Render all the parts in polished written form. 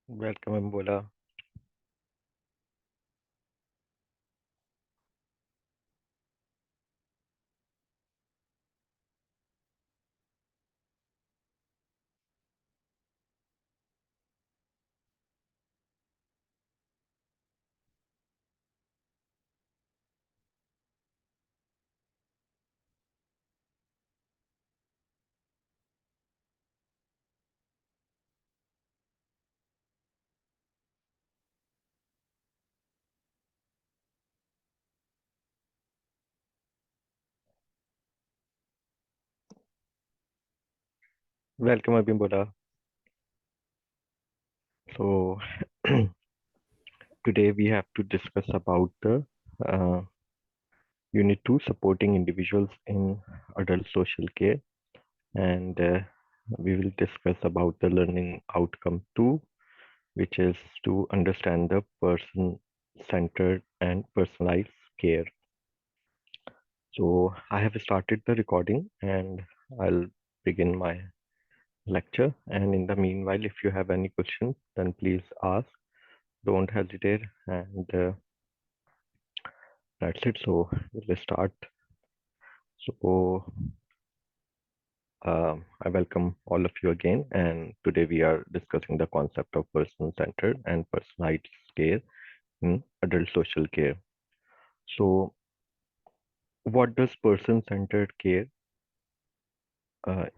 Welcome, Ambola. Welcome, Abimbola. So, today we have to discuss about the uh, Unit 2 supporting individuals in adult social care, and we will discuss about the learning outcome 2, which is to understand the person-centered and personalized care. So, I have started the recording and I'll begin my lecture. And in the meanwhile, if you have any questions, then please ask. Don't hesitate, and that's it. So we'll start. So I welcome all of you again, and today we are discussing the concept of person-centered and personalized care in adult social care. So what does person-centered care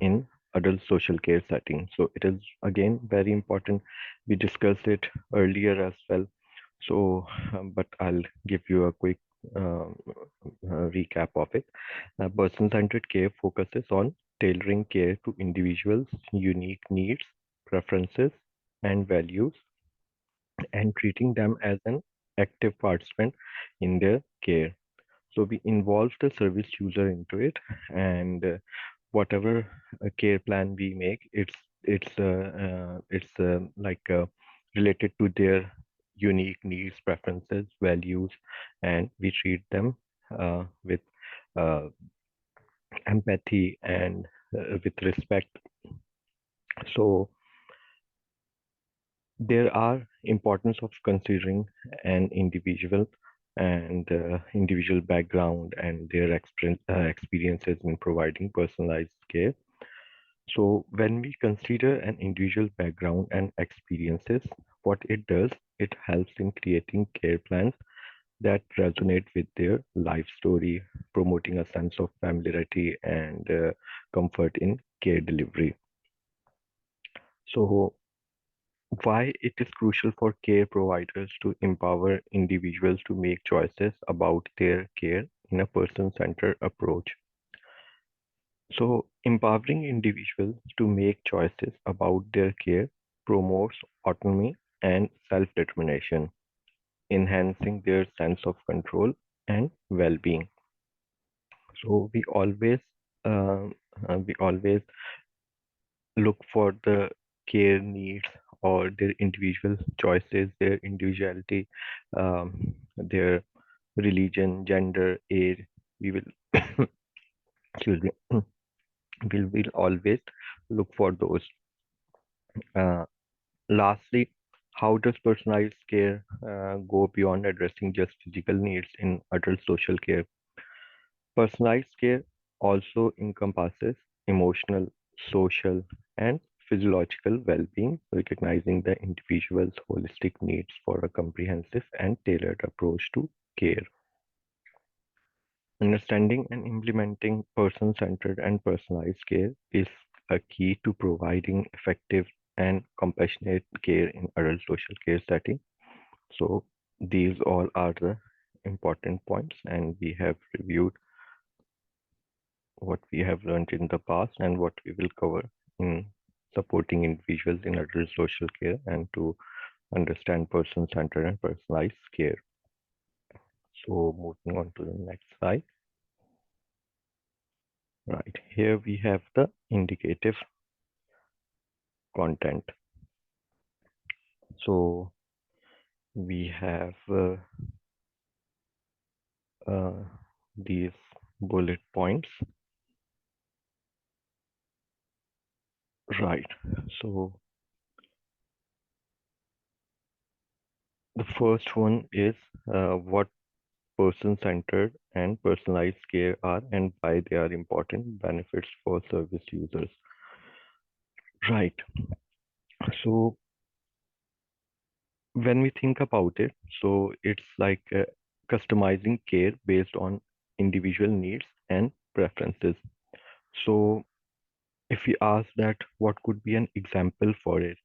in adult social care setting? So it is again very important. We discussed it earlier as well. So, but I'll give you a quick recap of it. Person-centered care focuses on tailoring care to individuals' unique needs, preferences, and values, and treating them as an active participant in their care. So we involve the service user into it, and whatever care plan we make, it's like related to their unique needs, preferences, values, and we treat them with uh, empathy and with respect. So there are importance of considering an individual and individual background and their experiences in providing personalized care. So when we consider an individual background and experiences, what it does, it helps in creating care plans that resonate with their life story, promoting a sense of familiarity and comfort in care delivery. So why it is crucial for care providers to empower individuals to make choices about their care in a person-centered approach. So, empowering individuals to make choices about their care promotes autonomy and self-determination, enhancing their sense of control and well-being. So, uh, we always look for the care needs or their individual choices, their individuality, their religion, gender, age. We will, excuse me, we will always look for those. Uh, Lastly, how does personalized care go beyond addressing just physical needs in adult social care? Personalized care also encompasses emotional, social, and physiological well-being, recognizing the individual's holistic needs for a comprehensive and tailored approach to care. Understanding and implementing person-centered and personalized care is a key to providing effective and compassionate care in adult social care setting. So these all are the important points, and we have reviewed what we have learned in the past and what we will cover in supporting individuals in adult social care and to understand person-centered and personalized care. So moving on to the next slide. Right, here we have the indicative content. So we have uh, these bullet points. Right, so The first one is what person-centered and personalized care are and why they are important benefits for service users. Right. So when we think about it, so it's like customizing care based on individual needs and preferences. So if we ask that what could be an example for it,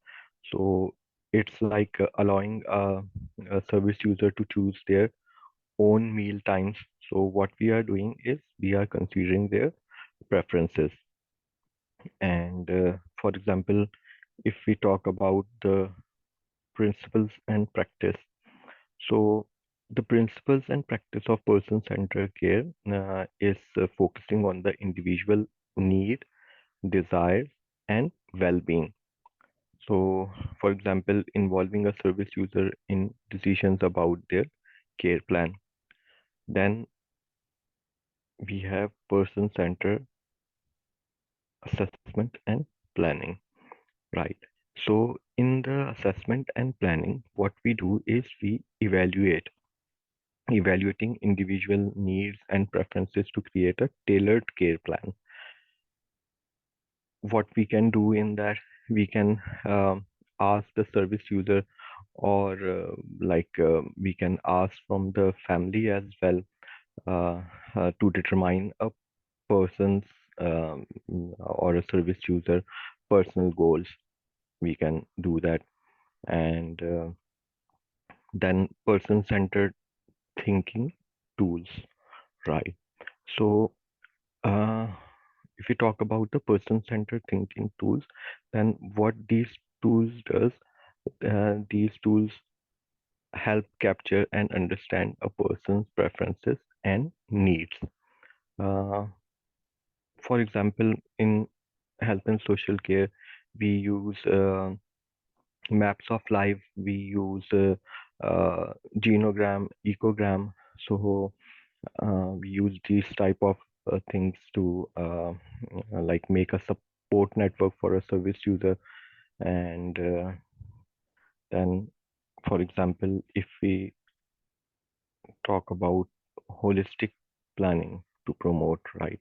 so it's like allowing a service user to choose their own meal times. So what we are doing is we are considering their preferences. And for example, if we talk about the principles and practice, so the principles and practice of person-centered care is focusing on the individual need, desires, and well-being. So, for example, involving a service user in decisions about their care plan. Then we have person-centered assessment and planning, right? So, in the assessment and planning, what we do is we evaluating individual needs and preferences to create a tailored care plan. What we can do in that, we can ask the service user, or we can ask from the family as well, to determine a person's or a service user personal goals. We can do that. And then person-centered thinking tools, right? So uh, if we talk about the person-centered thinking tools, then what these tools does, these tools help capture and understand a person's preferences and needs. Uh, for example, in health and social care, we use maps of life, we use genogram, ecogram. So we use these type of things to like make a support network for a service user. And then, for example, if we talk about holistic planning to promote, right?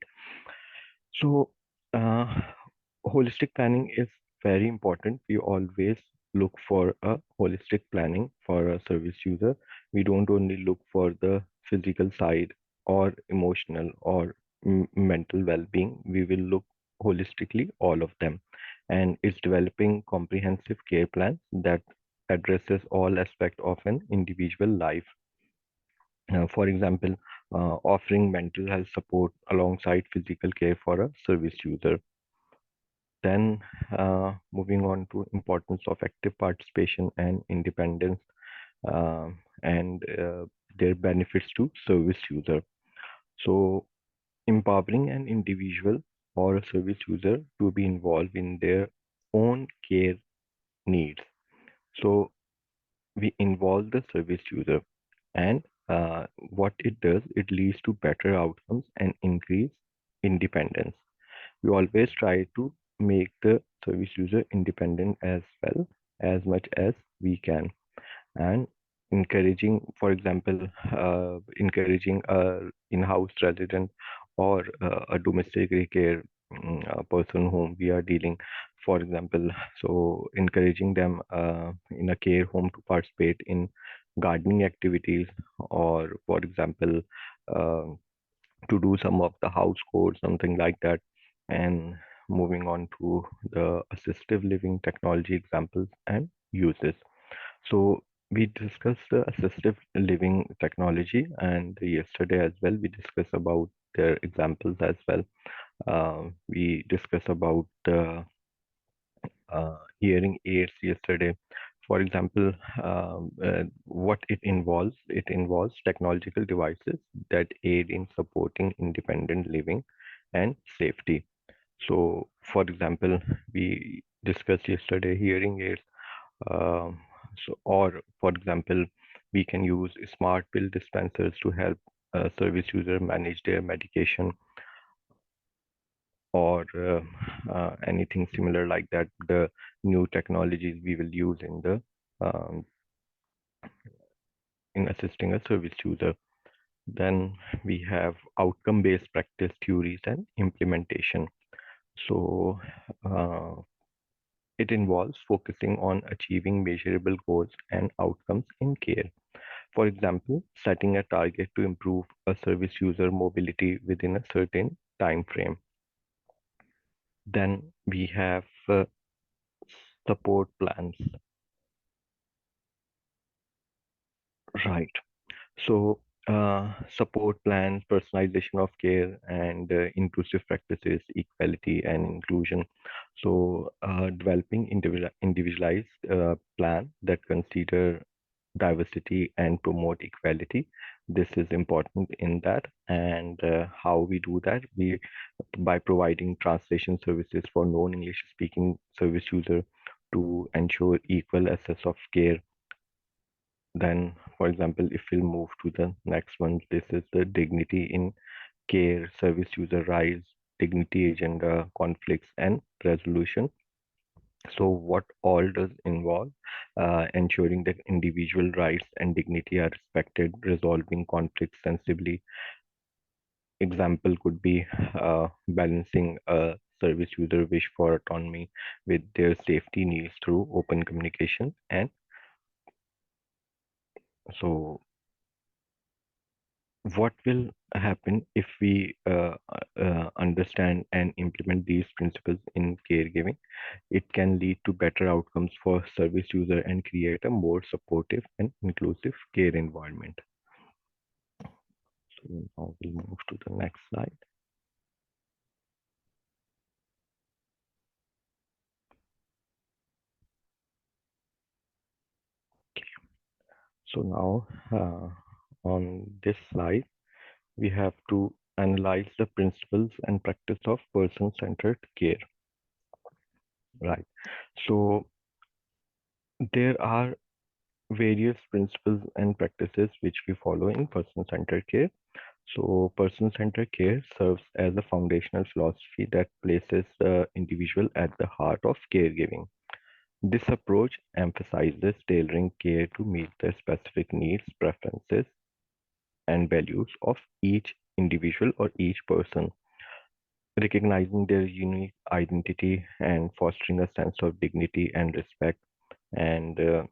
So, holistic planning is very important. We always look for a holistic planning for a service user. We don't only look for the physical side or emotional or mental well-being. We will look holistically all of them, and it's developing comprehensive care plans that addresses all aspects of an individual life. For example, offering mental health support alongside physical care for a service user. Then, moving on to importance of active participation and independence, and their benefits to service user. So, empowering an individual or a service user to be involved in their own care needs. So, we involve the service user, and what it does, it leads to better outcomes and increase independence. We always try to make the service user independent as well as much as we can, and encouraging, for example, encouraging a in-house resident or a domestic care person whom we are dealing, for example. So encouraging them in a care home to participate in gardening activities, or for example, uh, to do some of the house chores, something like that. And moving on to the assistive living technology examples and uses. So we discussed the assistive living technology, and yesterday as well we discussed about their examples as well. We discussed about the hearing aids yesterday. For example, what it involves technological devices that aid in supporting independent living and safety. So, for example, we discussed yesterday hearing aids. Um, or for example, we can use smart pill dispensers to help service user manage their medication, or anything similar like that. The new technologies we will use in the um, in assisting a service user. Then we have outcome-based practice theories and implementation. So it involves focusing on achieving measurable goals and outcomes in care. For example, setting a target to improve a service user mobility within a certain time frame. Then we have support plans. Right. So, support plans, personalization of care, and inclusive practices, equality and inclusion. So, developing individualized plan that consider diversity and promote equality. This is important in that. And how we do that, we by providing translation services for non-English speaking service user to ensure equal access of care. Then, for example, if we'll move to the next one, this is the dignity in care, service user rights, dignity agenda, conflicts, and resolution. So, what all does involve? Ensuring that individual rights and dignity are respected, resolving conflicts sensibly. Example could be balancing a service user wish for autonomy with their safety needs through open communication. And so what will happen if we understand and implement these principles in caregiving? It can lead to better outcomes for service user and create a more supportive and inclusive care environment. So now we'll move to the next slide. So now on this slide, we have to analyze the principles and practice of person-centered care. Right. So there are various principles and practices which we follow in person-centered care. So person-centered care serves as a foundational philosophy that places the individual at the heart of caregiving. This approach emphasizes tailoring care to meet the specific needs, preferences, and values of each individual or each person, recognizing their unique identity and fostering a sense of dignity and respect. And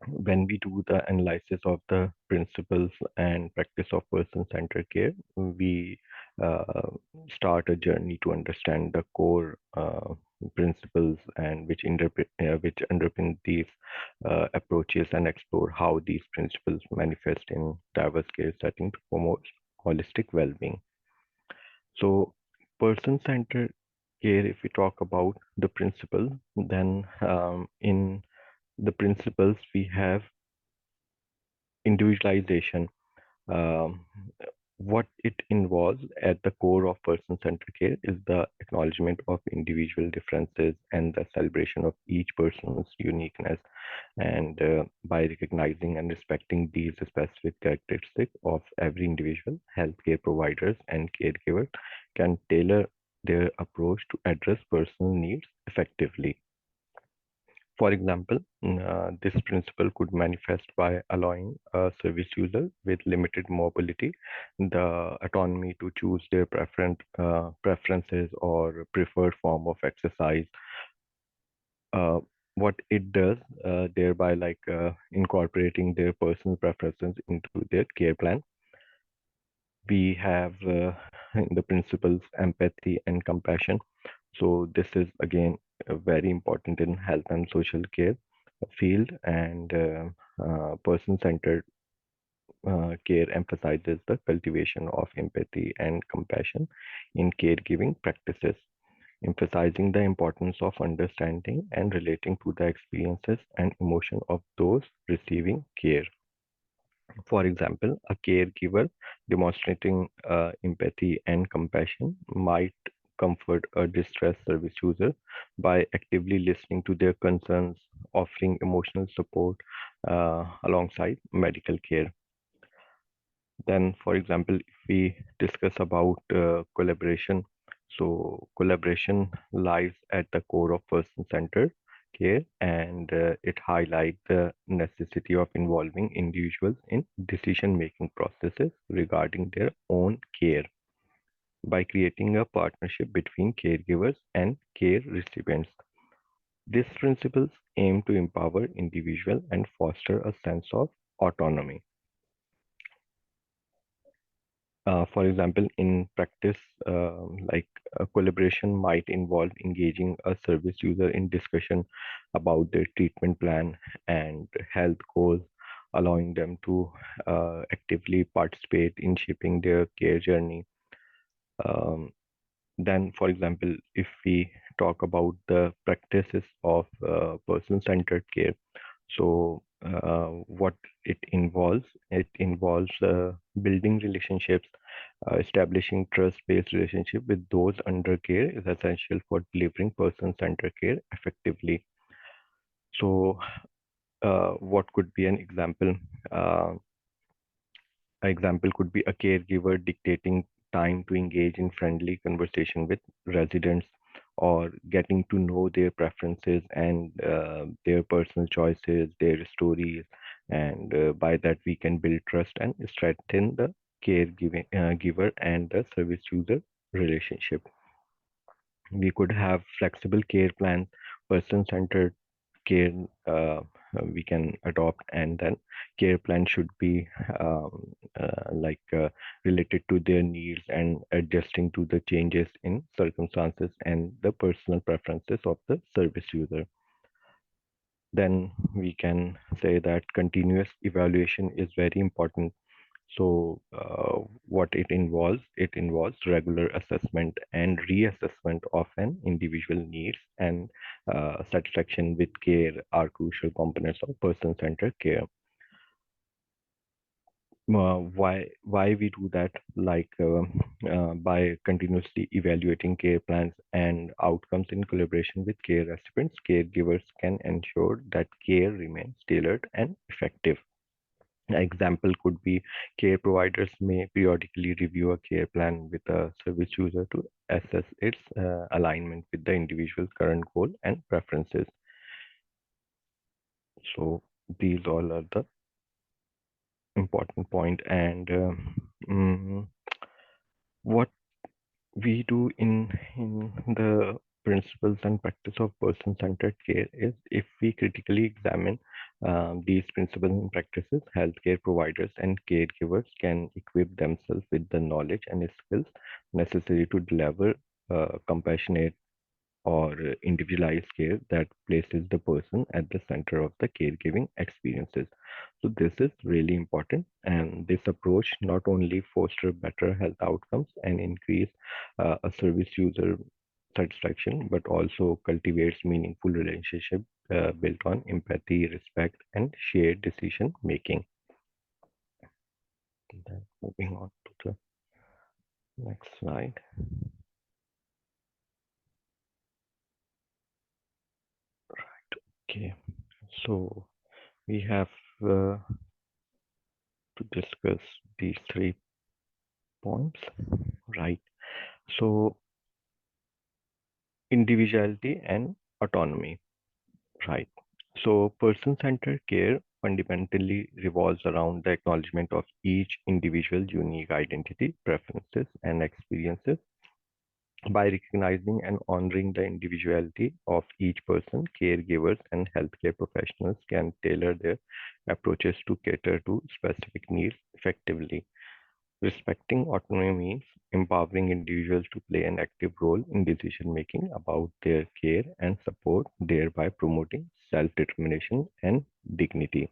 when we do the analysis of the principles and practice of person-centered care, we uh, start a journey to understand the core principles and which underpin these approaches and explore how these principles manifest in diverse care setting to promote holistic well-being. So, person-centered care, if we talk about the principle, then in the principles we have individualization. Um, what it involves at the core of person-centered care is the acknowledgement of individual differences and the celebration of each person's uniqueness. And by recognizing and respecting these specific characteristics of every individual, healthcare providers and caregivers can tailor their approach to address personal needs effectively. For example, this principle could manifest by allowing a service user with limited mobility the autonomy to choose their preferences or preferred form of exercise. Uh, what it does, thereby incorporating their personal preferences into their care plan. We have the principles empathy and compassion. So this is again very important in health and social care field, and person-centered care emphasizes the cultivation of empathy and compassion in caregiving practices, emphasizing the importance of understanding and relating to the experiences and emotion of those receiving care. For example, a caregiver demonstrating empathy and compassion might comfort a distressed service user by actively listening to their concerns, offering emotional support alongside medical care. Then, for example, if we discuss about collaboration, so collaboration lies at the core of person-centered care, and it highlights the necessity of involving individuals in decision-making processes regarding their own care by creating a partnership between caregivers and care recipients. These principles aim to empower individuals and foster a sense of autonomy. For example, in practice, like a collaboration might involve engaging a service user in discussion about their treatment plan and health goals, allowing them to actively participate in shaping their care journey. Um, then, for example, if we talk about the practices of person-centered care, so what it involves building relationships, establishing trust-based relationship with those under care is essential for delivering person-centered care effectively. So, what could be an example? Uh, An example could be a caregiver dictating time to engage in friendly conversation with residents or getting to know their preferences and their personal choices, their stories, and by that we can build trust and strengthen the caregiving giver and the service user relationship. We could have flexible care plans, person-centered care we can adopt, and then care plan should be related to their needs and adjusting to the changes in circumstances and the personal preferences of the service user. Then we can say that continuous evaluation is very important. So what it involves regular assessment and reassessment of an individual needs, and satisfaction with care are crucial components of person-centered care. Why we do that? By continuously evaluating care plans and outcomes in collaboration with care recipients, caregivers can ensure that care remains tailored and effective. An example could be care providers may periodically review a care plan with a service user to assess its alignment with the individual's current goal and preferences. So these all are the important point. And what we do in the principles and practice of person-centered care is, if we critically examine these principles and practices, healthcare providers and caregivers can equip themselves with the knowledge and skills necessary to deliver compassionate or individualized care that places the person at the center of the caregiving experiences. So this is really important, and this approach not only foster better health outcomes and increase a service user satisfaction, but also cultivates meaningful relationship built on empathy, respect, and shared decision making. Then moving on to the next slide. Okay, so we have to discuss these 3 points, right? So individuality and autonomy, right? So person-centered care fundamentally revolves around the acknowledgement of each individual's unique identity, preferences, and experiences. By recognizing and honoring the individuality of each person, caregivers and healthcare professionals can tailor their approaches to cater to specific needs effectively. Respecting autonomy means empowering individuals to play an active role in decision making about their care and support, thereby promoting self determination and dignity.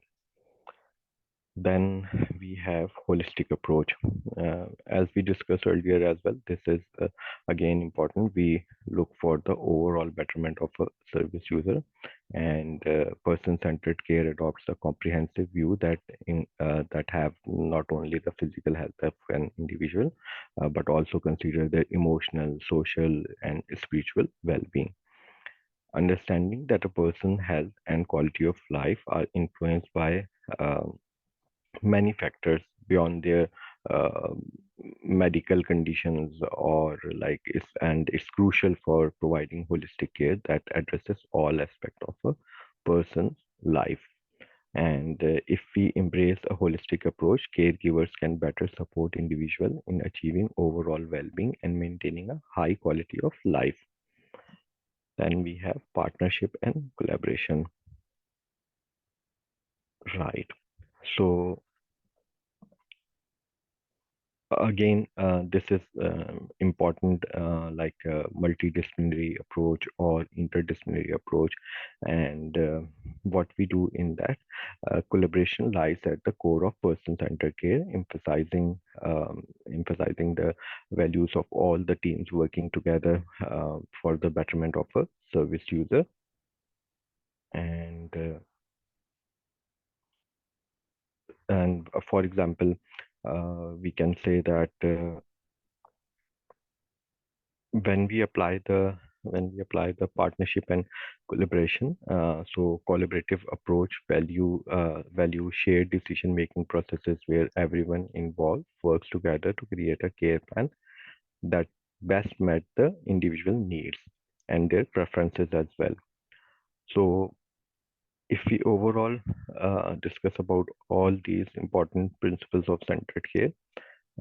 Then we have holistic approach. As we discussed earlier as well, this is again important. We look for the overall betterment of a service user, and person-centered care adopts a comprehensive view that have not only the physical health of an individual, but also consider their emotional, social, and spiritual well-being. Understanding that a person's health and quality of life are influenced by uh, many factors beyond their uh, medical conditions or like it's crucial for providing holistic care that addresses all aspects of a person's life. And if we embrace a holistic approach, caregivers can better support individual in achieving overall well-being and maintaining a high quality of life. Then we have partnership and collaboration. Right. So again, this is important, like a multidisciplinary approach or interdisciplinary approach. And what we do in that collaboration lies at the core of person-centered care, emphasizing the values of all the teams working together for the betterment of a service user. And for example, we can say that when we apply the partnership and collaboration, so collaborative approach value shared decision making processes where everyone involved works together to create a care plan that best met the individual needs and their preferences as well. So if we overall discuss about all these important principles of centered care,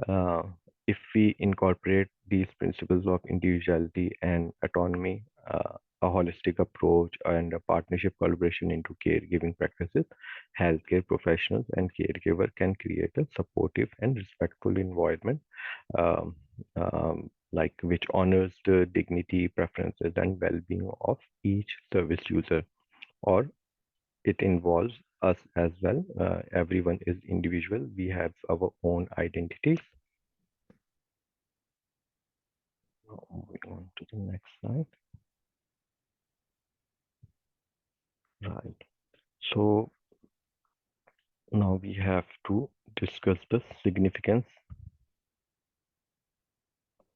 uh, if we incorporate these principles of individuality and autonomy, a holistic approach, and a partnership collaboration into caregiving practices, healthcare professionals and caregiver can create a supportive and respectful environment, um, like which honors the dignity, preferences, and well-being of each service user, or it involves us as well. Everyone is individual. We have our own identities. Moving on to the next slide. Right. So now we have to discuss the significance.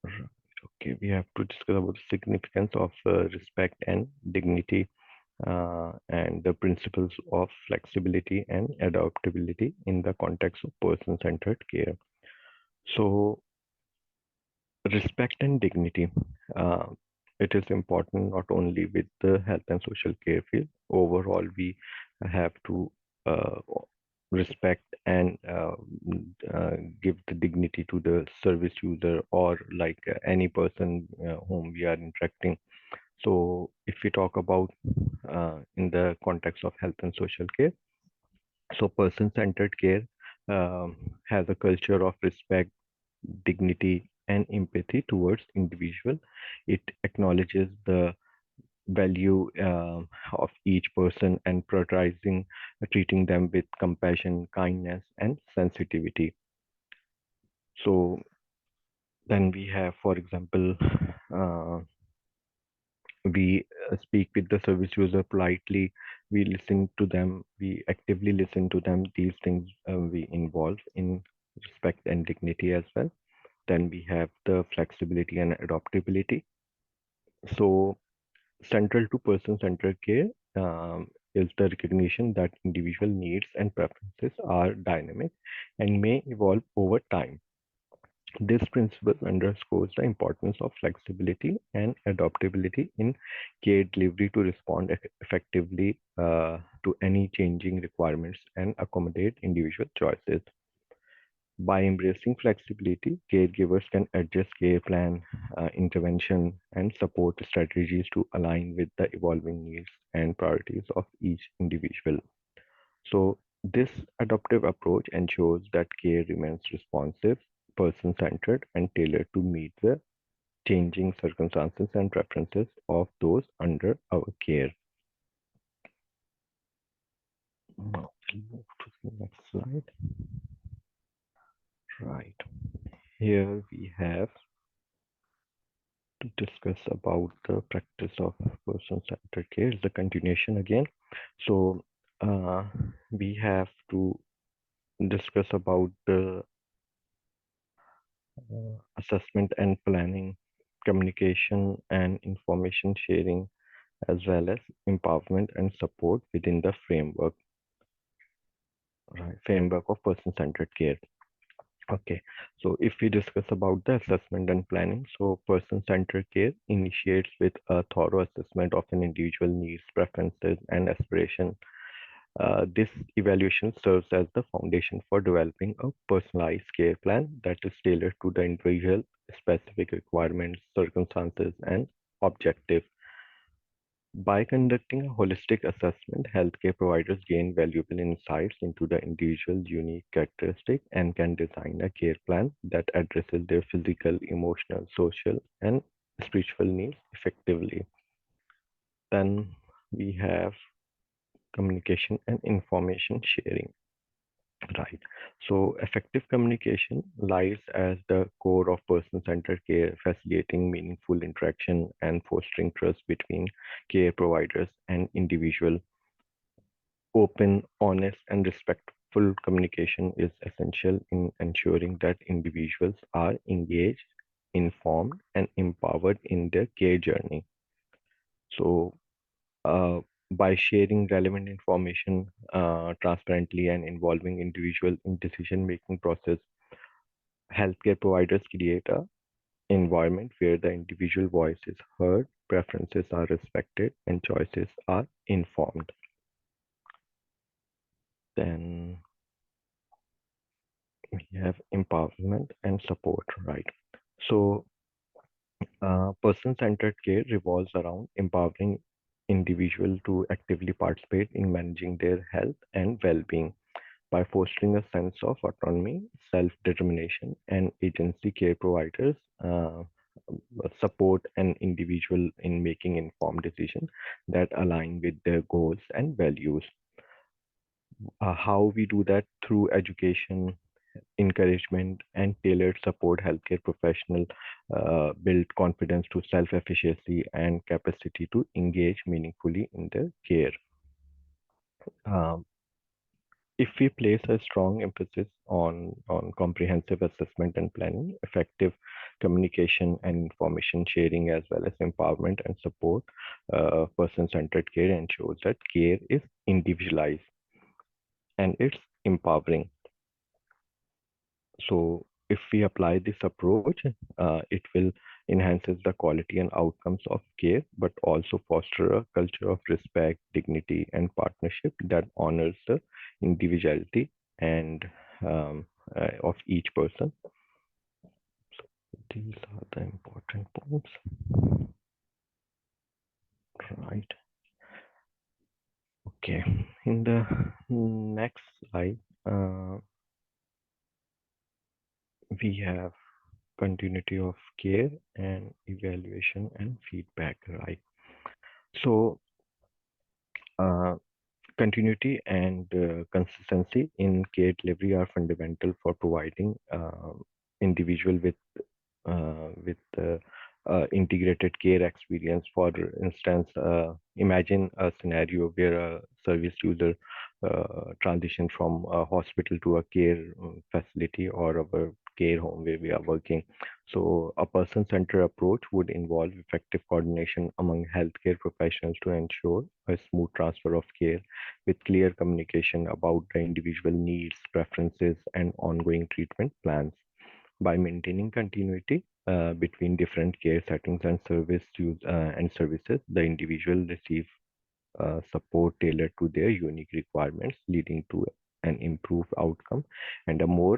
Okay, we have to discuss about the significance of respect and dignity, and the principles of flexibility and adaptability in the context of person-centered care. So respect and dignity. Uh, it is important not only with the health and social care field. Overall, we have to respect and give the dignity to the service user or like any person whom we are interacting. So if we talk about in the context of health and social care, so person-centered care has a culture of respect, dignity, and empathy towards individual. It acknowledges the value of each person and prioritizing treating them with compassion, kindness, and sensitivity. So then we have, for example, uh, we speak with the service user politely, we listen to them, we actively listen to them. These things we involve in respect and dignity as well. Then we have the flexibility and adaptability. So central to person-centered care is the recognition that individual needs and preferences are dynamic and may evolve over time. This principle underscores the importance of flexibility and adaptability in care delivery to respond effectively to any changing requirements and accommodate individual choices. By embracing flexibility, caregivers can adjust care plan, intervention, and support strategies to align with the evolving needs and priorities of each individual. So, this adaptive approach ensures that care remains responsive, person centered, and tailored to meet the changing circumstances and preferences of those under our care. Now, we'll move to the next slide. Right. Here we have to discuss about the practice of person-centered care. It's the continuation again. So we have to discuss about the assessment and planning, communication and information sharing, as well as empowerment and support within the framework, right, framework of person-centered care. Okay, so if we discuss about the assessment and planning, so person-centered care initiates with a thorough assessment of an individual needs, preferences, and aspiration. This evaluation serves as the foundation for developing a personalized care plan that is tailored to the individual specific requirements, circumstances, and objectives. By conducting a holistic assessment, healthcare providers gain valuable insights into the individual's unique characteristics and can design a care plan that addresses their physical, emotional, social, and spiritual needs effectively. Then we have communication and information sharing. Right. So effective communication lies as the core of person-centered care, facilitating meaningful interaction and fostering trust between care providers and individual. Open, honest, and respectful communication is essential in ensuring that individuals are engaged, informed, and empowered in their care journey. So, uh, by sharing relevant information transparently and involving individual in decision-making process, healthcare providers create a environment where the individual voice is heard, preferences are respected, and choices are informed. Then we have empowerment and support, right? So, person-centered care revolves around empowering individuals to actively participate in managing their health and well-being by fostering a sense of autonomy, self-determination, and agency. Care providers support an individual in making informed decisions that align with their goals and values. How we do that through education, encouragement, and tailored support. Healthcare professional build confidence to self-efficacy and capacity to engage meaningfully in their care. Um, if we place a strong emphasis on comprehensive assessment and planning, effective communication and information sharing, as well as empowerment and support, person-centered care ensures that care is individualized and it's empowering. So if we apply this approach, it will enhances the quality and outcomes of care, but also foster a culture of respect, dignity, and partnership that honors the individuality and of each person. So these are the important points, right? Okay. In the next slide, uh, we have continuity of care and evaluation and feedback, right? So, uh, continuity and consistency in care delivery are fundamental for providing individual with integrated care experience. For instance, imagine a scenario where a service user transition from a hospital to a care facility or a care home where we are working. So a person-centered approach would involve effective coordination among healthcare professionals to ensure a smooth transfer of care with clear communication about the individual needs, preferences, and ongoing treatment plans. By maintaining continuity between different care settings and services, the individual receive support tailored to their unique requirements, leading to an improved outcome and a more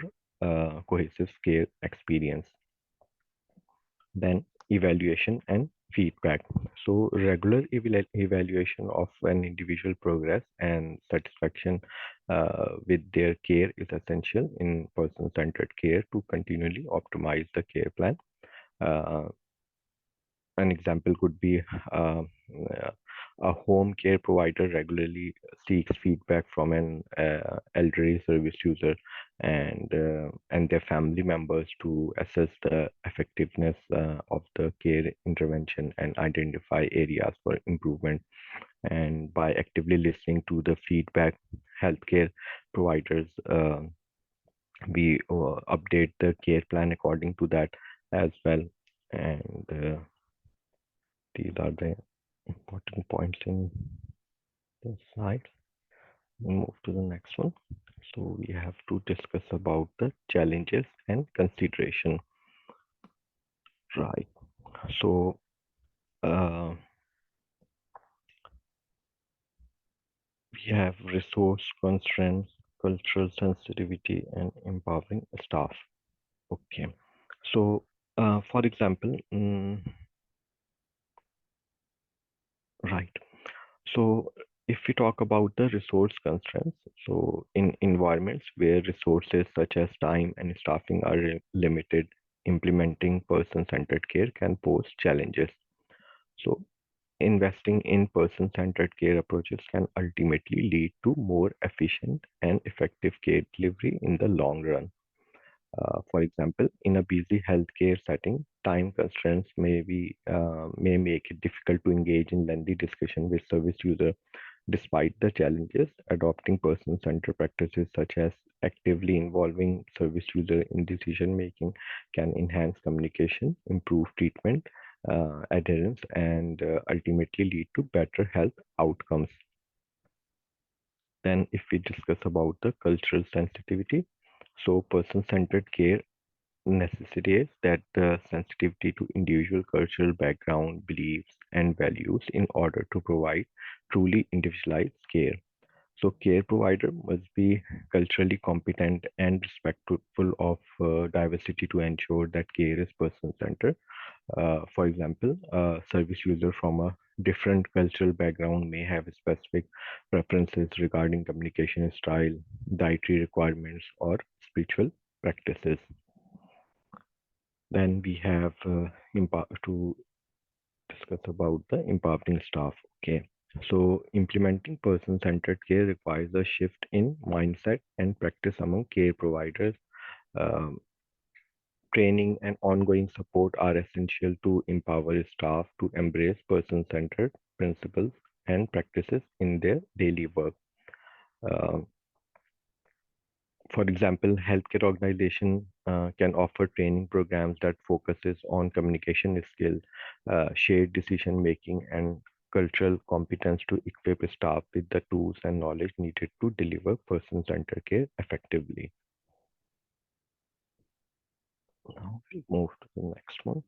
cohesive care experience. Then evaluation and feedback. So regular evaluation of an individual progress and satisfaction with their care is essential in person-centered care to continually optimize the care plan. Uh, an example could be a home care provider regularly seeks feedback from an elderly service user and their family members to assess the effectiveness of the care intervention and identify areas for improvement. And by actively listening to the feedback, healthcare providers we update the care plan according to that as well. And these are the important points in the slide. We move to the next one. So we have to discuss about the challenges and consideration. Right. So uh, we have resource constraints, cultural sensitivity, and empowering staff. Okay. So, for example, right. So, if we talk about the resource constraints, so in environments where resources such as time and staffing are limited, implementing person-centered care can pose challenges. So, investing in person-centered care approaches can ultimately lead to more efficient and effective care delivery in the long run. For example, in a busy healthcare setting, time constraints may make it difficult to engage in lengthy discussion with service user. Despite the challenges, adopting person-centered practices such as actively involving service user in decision making can enhance communication, improve treatment adherence, and ultimately lead to better health outcomes. Then, if we discuss about the cultural sensitivity, so person-centered care necessitates that the sensitivity to individual cultural background, beliefs, and values in order to provide truly individualized care. So care provider must be culturally competent and respectful of diversity to ensure that care is person-centered. For example, a service user from a different cultural background may have specific preferences regarding communication style, dietary requirements, or spiritual practices. Then we have to discuss about the empowering staff. Okay. So implementing person-centered care requires a shift in mindset and practice among care providers. Um, Training and ongoing support are essential to empower staff to embrace person-centered principles and practices in their daily work. Um for example, healthcare organization can offer training programs that focuses on communication skills, shared decision making, and cultural competence to equip staff with the tools and knowledge needed to deliver person-centered care effectively. Now we move to the next one.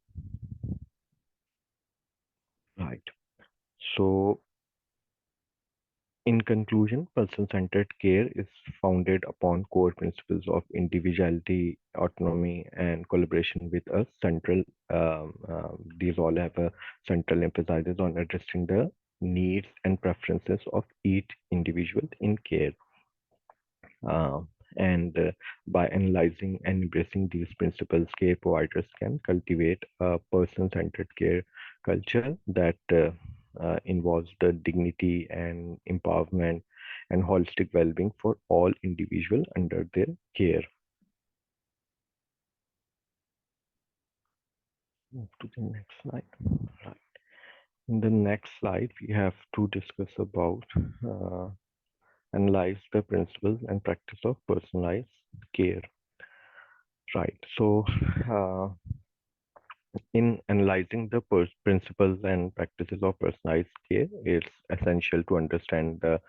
Right. So in conclusion, person-centered care is founded upon core principles of individuality, autonomy, and collaboration with a central, these all have a central emphasis on addressing the needs and preferences of each individual in care. Uh, and by analyzing and embracing these principles, care providers can cultivate a person-centered care culture that involves the dignity and empowerment and holistic well-being for all individuals under their care. Move to the next slide. Right. In the next slide, we have to discuss about analyze the principles and practice of personalized care. Right. So, uh, in analyzing the principles and practices of personalized care, it's essential to understand the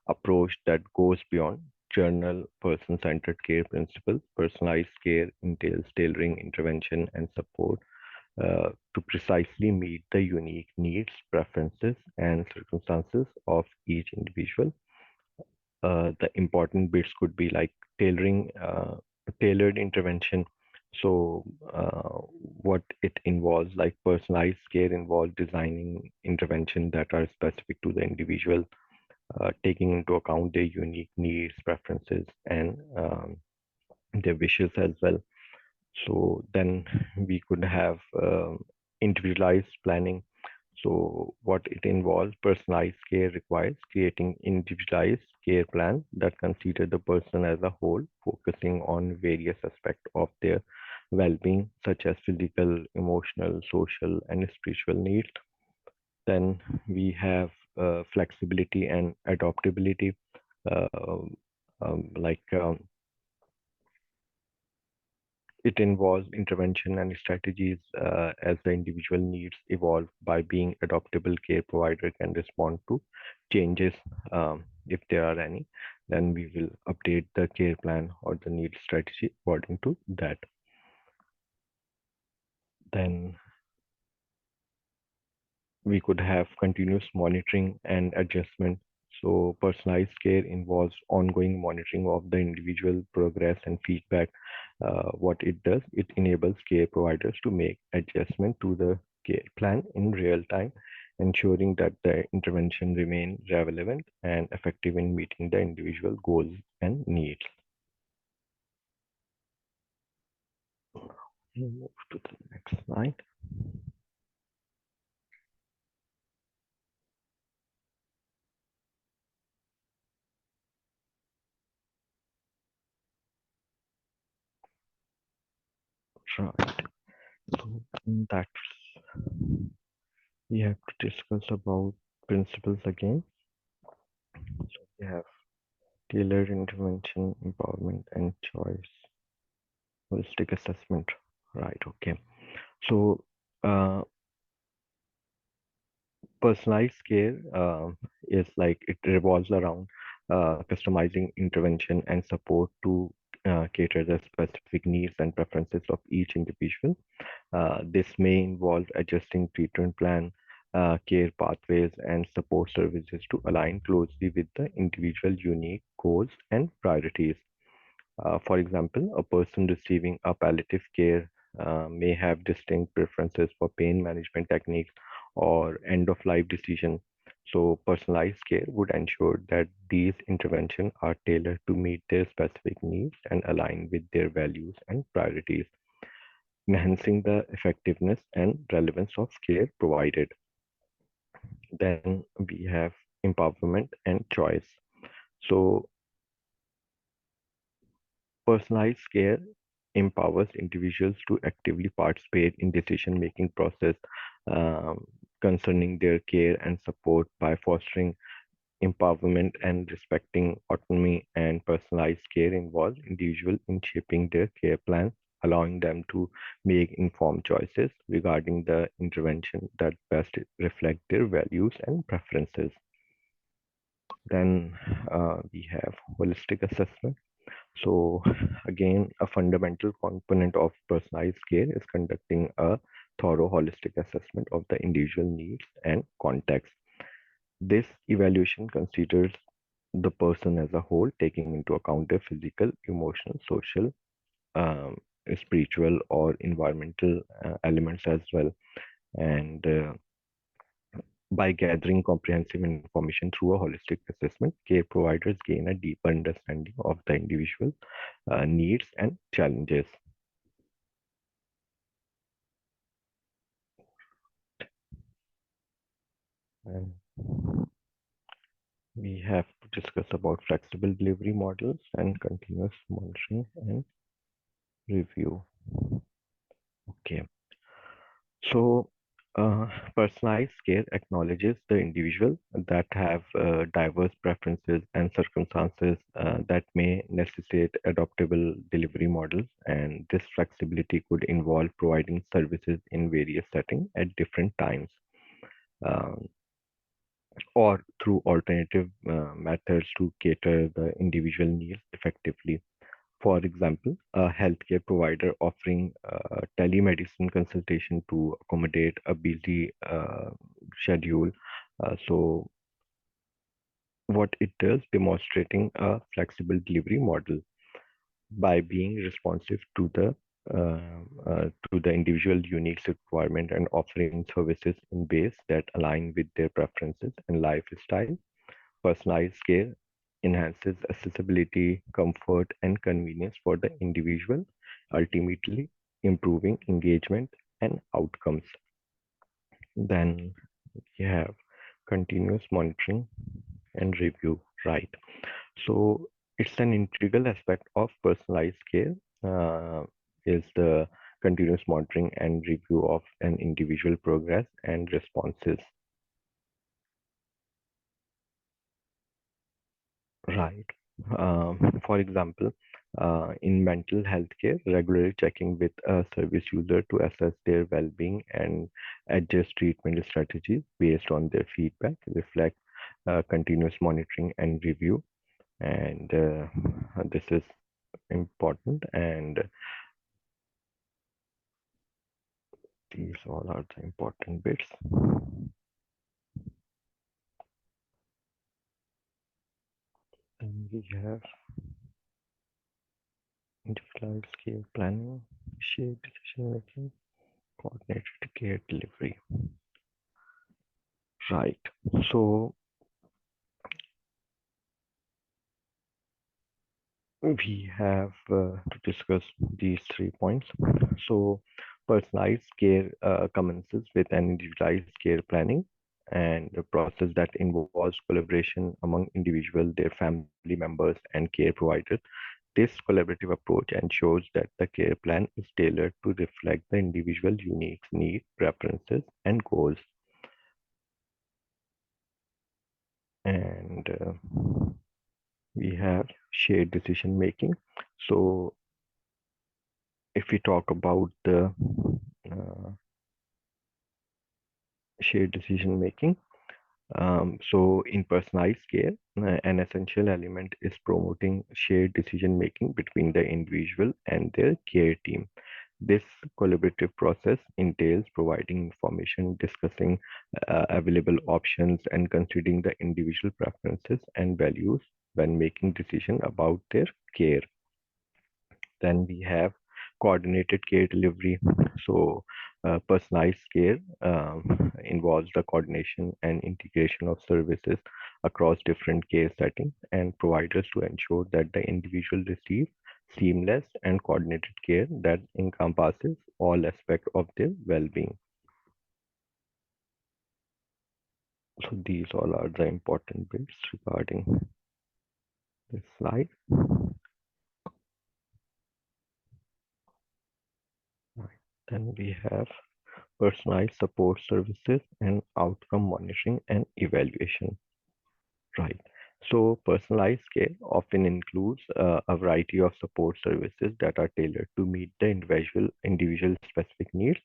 approach that goes beyond general person-centered care principles. Personalized care entails tailoring intervention and support to precisely meet the unique needs, preferences, and circumstances of each individual. The important bits could be like tailoring, tailored intervention. So, what it involves, like personalized care, involves designing intervention that are specific to the individual, taking into account their unique needs, preferences, and their wishes as well. So then we could have individualized planning. So what it involves, personalized care requires creating individualized care plan that consider the person as a whole, focusing on various aspects of their well-being, such as physical, emotional, social, and spiritual needs. Then we have flexibility and adaptability, uh, like it involves intervention and strategies as the individual needs evolve. By being adaptable, care provider can respond to changes if there are any. Then we will update the care plan or the need strategy according to that. Then we could have continuous monitoring and adjustment. So personalized care involves ongoing monitoring of the individual progress and feedback. What it does, it enables care providers to make adjustment to the care plan in real time, ensuring that the intervention remain relevant and effective in meeting the individual goals and needs. Move to the next slide. Right. So that's we have to discuss about principles again. So we have tailored intervention, empowerment, and choice. Holistic assessment. Right. Okay. So personalized care is like it revolves around customizing intervention and support to cater the specific needs and preferences of each individual. This may involve adjusting treatment plan, care pathways, and support services to align closely with the individual unique goals and priorities. For example, a person receiving a palliative care may have distinct preferences for pain management techniques or end of life decision. So, personalized care would ensure that these interventions are tailored to meet their specific needs and align with their values and priorities, enhancing the effectiveness and relevance of care provided. Then we have empowerment and choice. So, personalized care empowers individuals to actively participate in decision-making process um, concerning their care and support by fostering empowerment and respecting autonomy. And personalized care involves individuals in shaping their care plans, allowing them to make informed choices regarding the intervention that best reflect their values and preferences. Then we have holistic assessment. So again, a fundamental component of personalized care is conducting a thorough holistic assessment of the individual needs and context. This evaluation considers the person as a whole, taking into account their physical, emotional, social, um, spiritual, or environmental elements as well. And by gathering comprehensive information through a holistic assessment, care providers gain a deeper understanding of the individual needs and challenges. And we have to discuss about flexible delivery models and continuous monitoring and review. Okay, so personalized care acknowledges the individual that have diverse preferences and circumstances that may necessitate adaptable delivery models, and this flexibility could involve providing services in various settings at different times. Um, or through alternative methods to cater the individual needs effectively. For example, a healthcare provider offering telemedicine consultation to accommodate a busy schedule. So what it does, demonstrating a flexible delivery model by being responsive to the individual unique requirement and offering services in ways that align with their preferences and lifestyle. Personalized care enhances accessibility, comfort, and convenience for the individual, ultimately improving engagement and outcomes. Then we have continuous monitoring and review, right? So it's an integral aspect of personalized care is the continuous monitoring and review of an individual progress and responses. Right. For example, in mental health care, regularly checking with a service user to assess their well-being and adjust treatment strategies based on their feedback reflect continuous monitoring and review. and this is important, and these all are the important bits. Then we have individualized care planning, shared decision making, coordinated care delivery. Right. So we have to discuss these 3 points. So personalized care commences with an individualized care planning and a process that involves collaboration among individuals, their family members, and care providers. This collaborative approach ensures that the care plan is tailored to reflect the individual unique needs, preferences, and goals. And we have shared decision making. So if we talk about the uh, shared decision making, so in personalized care, an essential element is promoting shared decision making between the individual and their care team. This collaborative process entails providing information, discussing available options, and considering the individual preferences and values when making decisions about their care. Then we have coordinated care delivery. So, personalized care involves the coordination and integration of services across different care settings and providers to ensure that the individual receives seamless and coordinated care that encompasses all aspects of their well-being. So these all are the important bits regarding this slide. Right. Then we have personalized support services and outcome monitoring and evaluation. Right. So personalized care often includes a variety of support services that are tailored to meet the individual specific needs.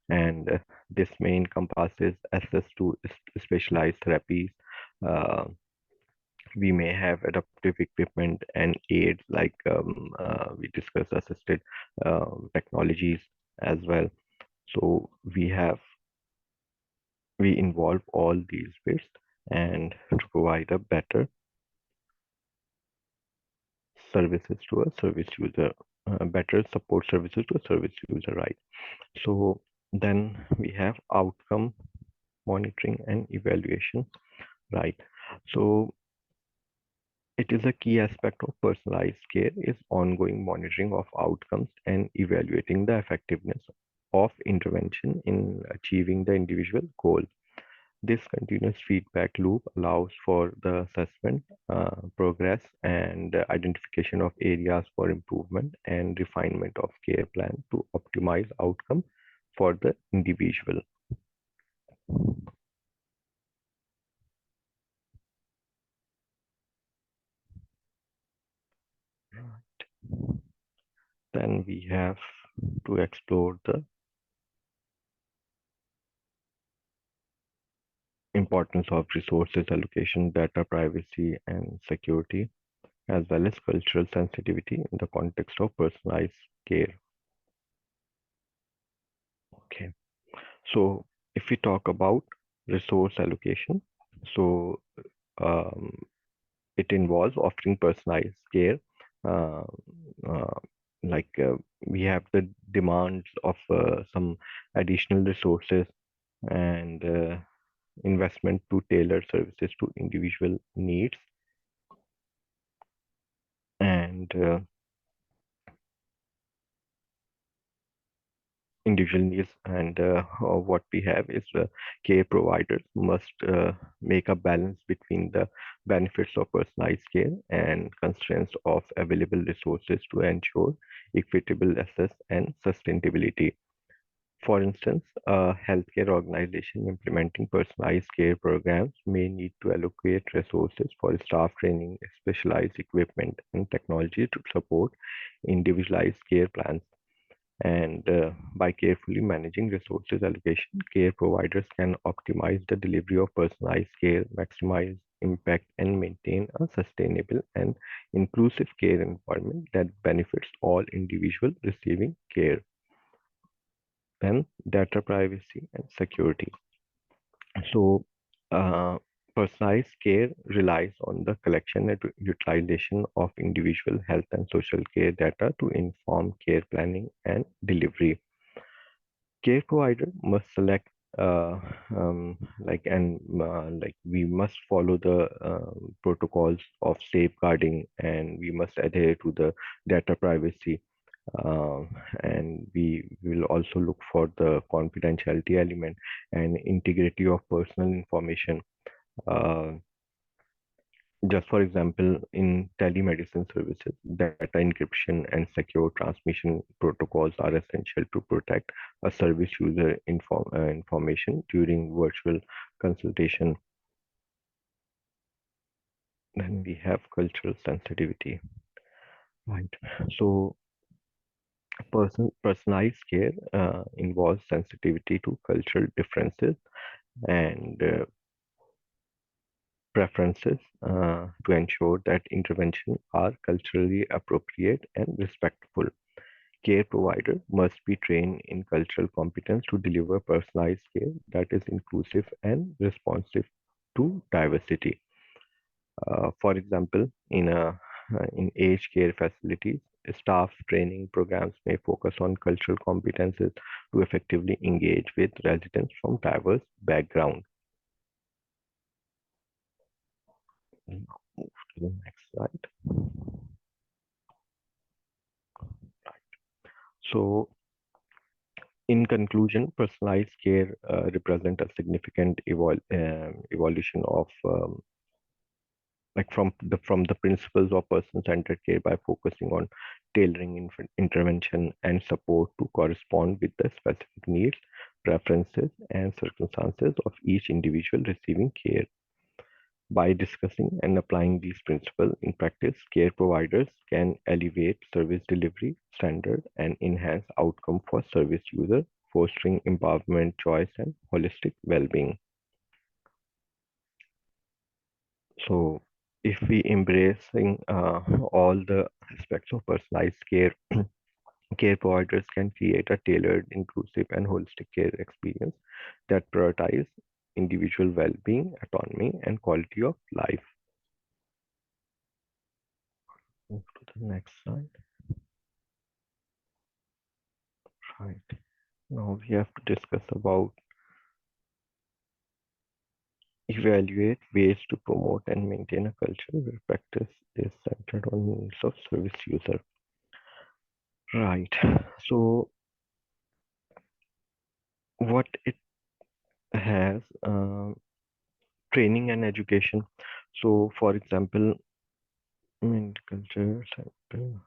And this may encompasses access to specialized therapies. Uh, we may have adaptive equipment and aids like we discussed assisted technologies as well. So we involve all these bits and to provide a better services to a service user, better support services to a service user, right? So then we have outcome monitoring and evaluation, right? So it is a key aspect of personalized care is ongoing monitoring of outcomes and evaluating the effectiveness of intervention in achieving the individual goal. This continuous feedback loop allows for the assessment, progress, and identification of areas for improvement and refinement of care plan to optimize outcome for the individual. Then we have to explore the importance of resources allocation, data privacy, and security, as well as cultural sensitivity in the context of personalized care. Okay, so if we talk about resource allocation, so um, it involves offering personalized care. Uh, uh, like we have the demands of some additional resources and investment to tailor services to individual needs and individual needs. And what we have is care providers must make a balance between the benefits of personalized care and constraints of available resources to ensure equitable access and sustainability. For instance, a healthcare organization implementing personalized care programs may need to allocate resources for staff training, specialized equipment, and technology to support individualized care plans. And by carefully managing resources allocation, care providers can optimize the delivery of personalized care, maximize impact and maintain a sustainable and inclusive care environment that benefits all individuals receiving care. Then data privacy and security. So, uh, personalized care relies on the collection and utilization of individual health and social care data to inform care planning and delivery. Care provider must select uh, like we must follow the protocols of safeguarding, and we must adhere to the data privacy, um, and we will also look for the confidentiality element and integrity of personal information. Uh, just for example, in telemedicine services, data encryption and secure transmission protocols are essential to protect a service user information during virtual consultation. Then we have cultural sensitivity, right? So, personalized care involves sensitivity to cultural differences and preferences to ensure that interventions are culturally appropriate and respectful. Care provider must be trained in cultural competence to deliver personalized care that is inclusive and responsive to diversity. For example, in aged care facilities, staff training programs may focus on cultural competences to effectively engage with residents from diverse backgrounds. Now move to the next slide. So, in conclusion, personalized care represent a significant evolution of from the principles of person-centered care by focusing on tailoring intervention and support to correspond with the specific needs, preferences, and circumstances of each individual receiving care. By discussing and applying these principles in practice, care providers can elevate service delivery standard and enhance outcome for service user, fostering empowerment, choice, and holistic well-being. So, if we embracing all the aspects of personalized care, care providers can create a tailored, inclusive, and holistic care experience that prioritize individual well-being, autonomy, and quality of life. Move to the next slide. Right. Now we have to discuss about evaluate ways to promote and maintain a culture where practice is centered on needs of service user. Right. So what it has training and education. So for example, culture center.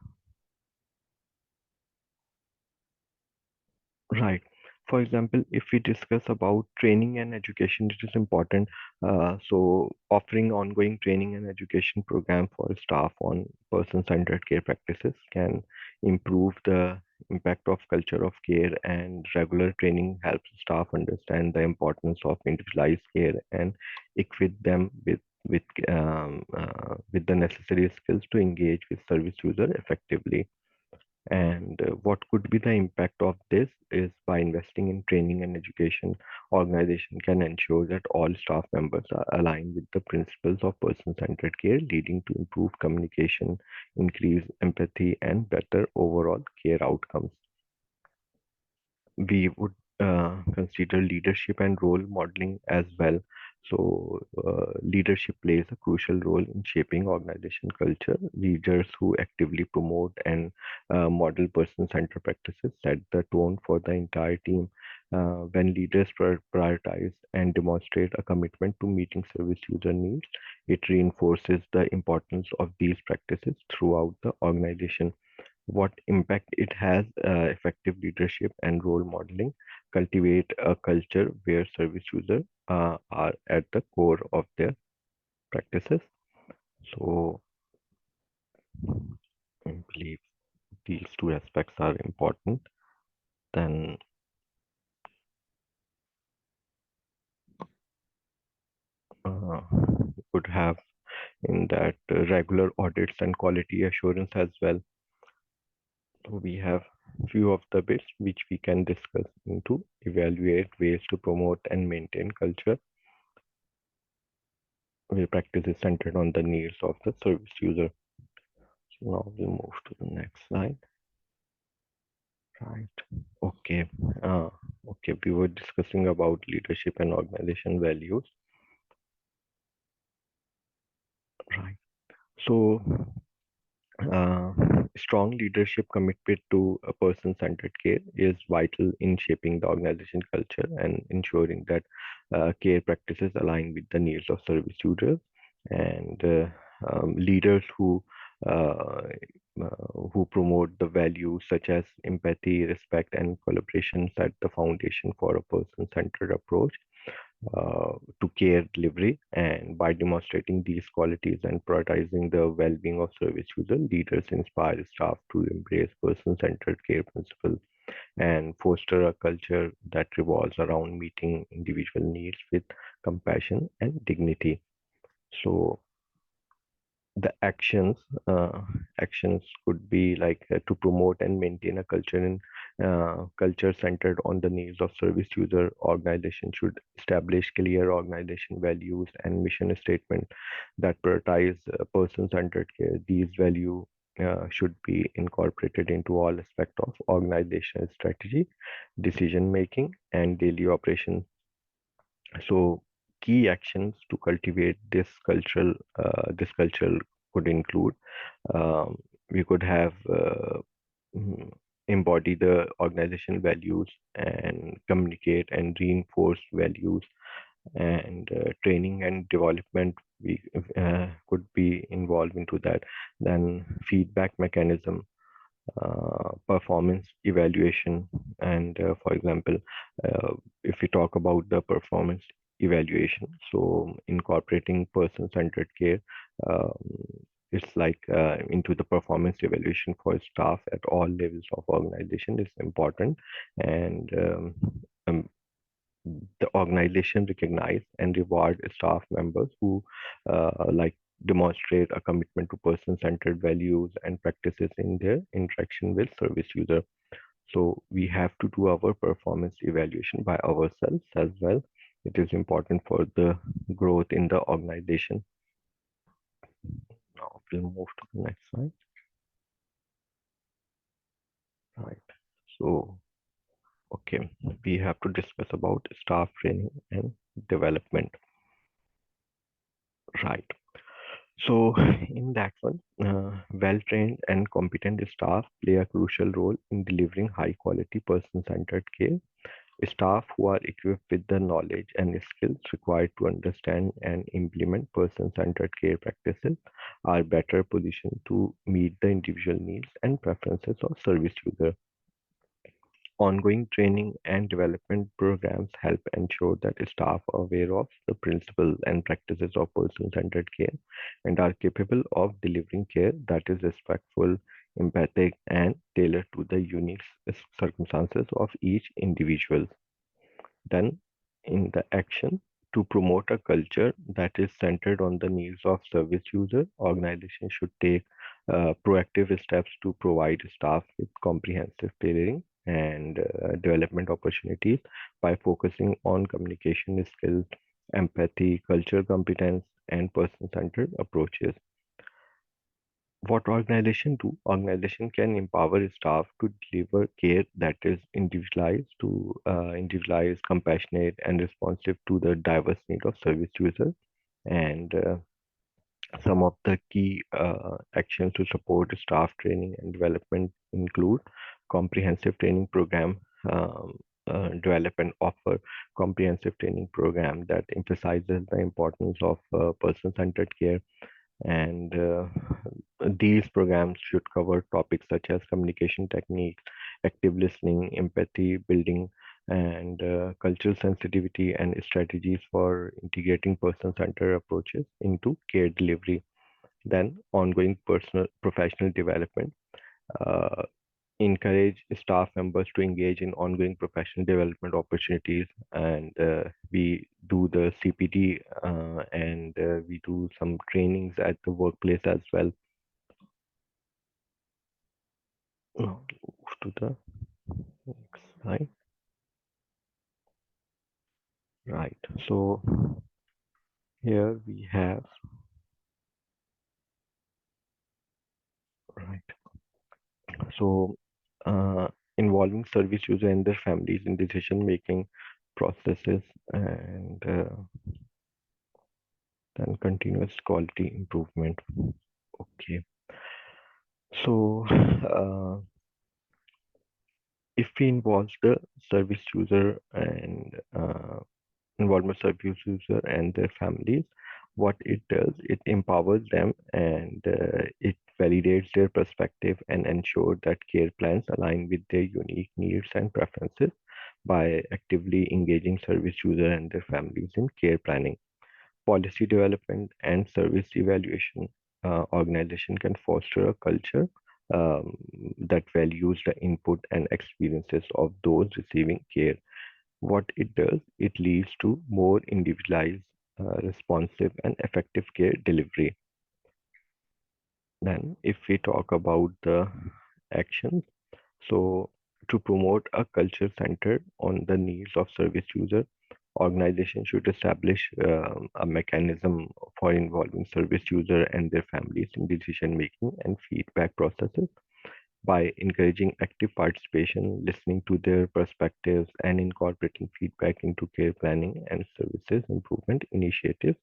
Right. For example, if we discuss about training and education, it is important. So, offering ongoing training and education program for staff on person-centered care practices can improve the impact of culture of care, and regular training helps staff understand the importance of individualized care and equip them with the necessary skills to engage with service user effectively. And what could be the impact of this is by investing in training and education, organization can ensure that all staff members are aligned with the principles of person-centered care, leading to improved communication, increased empathy, and better overall care outcomes. We would consider leadership and role modeling as well. So, leadership plays a crucial role in shaping organization culture. Leaders who actively promote and model person-centered practices set the tone for the entire team. When leaders prioritize and demonstrate a commitment to meeting service user needs, it reinforces the importance of these practices throughout the organization. What impact it has, effective leadership and role modeling cultivate a culture where service users are at the core of their practices. So I believe these two aspects are important. Then we could have in that regular audits and quality assurance as well. So we have few of the bits which we can discuss into evaluate ways to promote and maintain culture where practice is centered on the needs of the service user. So now we move to the next slide. Right. Okay. Okay. We were discussing about leadership and organization values. Right. So Uh, strong leadership commitment to a person-centered care is vital in shaping the organization culture and ensuring that care practices align with the needs of service users. And leaders uh, who promote the values such as empathy, respect, and collaboration set the foundation for a person-centered approach to care delivery. And by demonstrating these qualities and prioritizing the well-being of service users, leaders inspire staff to embrace person-centered care principles and foster a culture that revolves around meeting individual needs with compassion and dignity. So the actions could be like to promote and maintain a culture centered on the needs of service user. Organization should establish clear organization values and mission statement that prioritize person-centered care. These value should be incorporated into all aspects of organizational strategy, decision making, and daily operations. So key actions to cultivate this culture could include um, we could have mm, embody the organization values and communicate and reinforce values, and training and development we could be involved into that. Then feedback mechanism, performance evaluation, and for example, uh, if we talk about the performance evaluation, so incorporating person-centered care, um, it's like into the performance evaluation for staff at all levels of organization is important. And um, the organization recognize and reward staff members who like demonstrate a commitment to person-centered values and practices in their interaction with service user. So we have to do our performance evaluation by ourselves as well. It is important for the growth in the organization. Now we'll move to the next slide. Right. So, okay, we have to discuss about staff training and development. Right. So, in that one, well-trained and competent staff play a crucial role in delivering high-quality person-centered care. Staff who are equipped with the knowledge and skills required to understand and implement person-centered care practices are better positioned to meet the individual needs and preferences of service users. Ongoing training and development programs help ensure that staff are aware of the principles and practices of person-centered care and are capable of delivering care that is respectful, empathic, and tailored to the unique circumstances of each individual. Then, in the action, to promote a culture that is centered on the needs of service user, organizations should take proactive steps to provide staff with comprehensive tailoring and development opportunities by focusing on communication skills, empathy, cultural competence, and person-centered approaches. What organization do? Organization can empower staff to deliver care that is individualized, compassionate, and responsive to the diverse needs of service users. And some of the key actions to support staff training and development include comprehensive training program. Develop and offer comprehensive training program that emphasizes the importance of person-centered care, and these programs should cover topics such as communication techniques, active listening, empathy building, and cultural sensitivity and strategies for integrating person-centered approaches into care delivery. Then ongoing personal professional development. Uh, encourage staff members to engage in ongoing professional development opportunities, and we do the CPD, and we do some trainings at the workplace as well. Now, move to the next slide. Right. So here we have, right. So involving service user and their families in decision making processes, and then continuous quality improvement. Okay. So if we involve the service user and involvement service user and their families, what it does, it empowers them, and it validates their perspective and ensures that care plans align with their unique needs and preferences. By actively engaging service user and their families in care planning, policy development, and service evaluation, organization can foster a culture um, that values the input and experiences of those receiving care. What it does, it leads to more individualized, responsive, and effective care delivery. Then, if we talk about the actions, so to promote a culture centered on the needs of service user, organizations should establish a mechanism for involving service user and their families in decision making and feedback processes. By encouraging active participation, listening to their perspectives, and incorporating feedback into care planning and services improvement initiatives,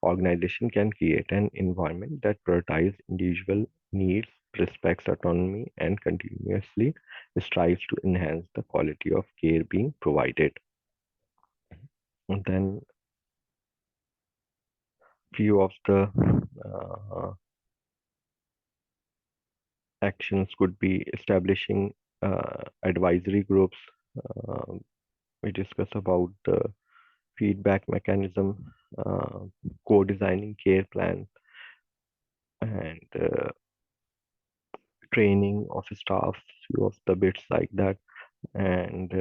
organization can create an environment that prioritizes individual needs, respects autonomy, and continuously strives to enhance the quality of care being provided. And then few of the uh, actions could be establishing advisory groups. Uh, we discuss about the feedback mechanism, uh, co-designing care plans, and training of staff, few of the bits like that. And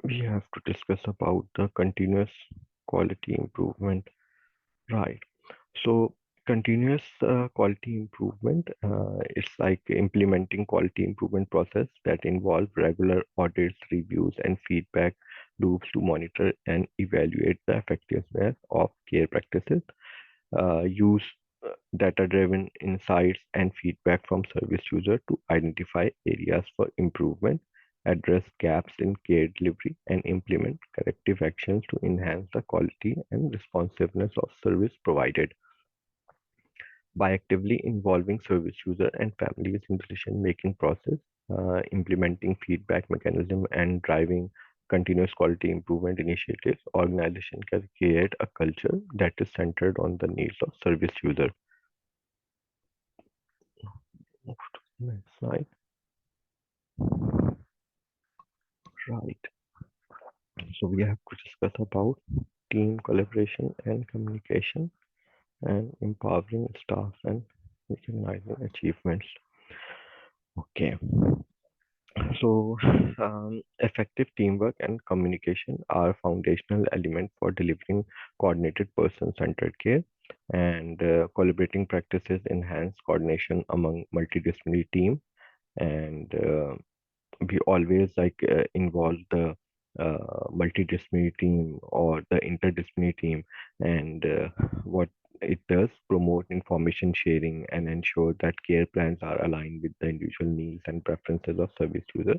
we have to discuss about the continuous quality improvement. Right. So continuous quality improvement, it's like implementing quality improvement process that involve regular audits, reviews, and feedback loops to monitor and evaluate the effectiveness of care practices. Use data-driven insights and feedback from service user to identify areas for improvement, address gaps in care delivery, and implement corrective actions to enhance the quality and responsiveness of service provided. By actively involving service user and families in decision-making process, implementing feedback mechanism, and driving continuous quality improvement initiatives, organization can create a culture that is centered on the needs of service user. Next slide. Right. So we have to discuss about team collaboration and communication and empowering staff and recognizing achievements. Okay. So, effective teamwork and communication are foundational elements for delivering coordinated person-centered care, and collaborating practices enhance coordination among multidisciplinary team, and we always involve the multidisciplinary team or the interdisciplinary team, and what it does, promote information sharing and ensure that care plans are aligned with the individual needs and preferences of service users.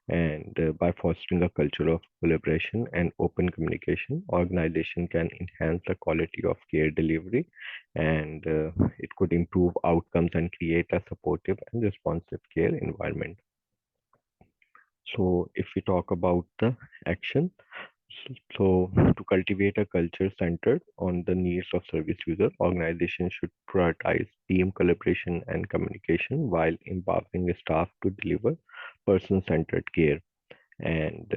And by fostering a culture of collaboration and open communication, organization can enhance the quality of care delivery, and it could improve outcomes and create a supportive and responsive care environment. So if we talk about the action, so to cultivate a culture centered on the needs of service user, organizations should prioritize team collaboration and communication while empowering staff to deliver person-centered care. And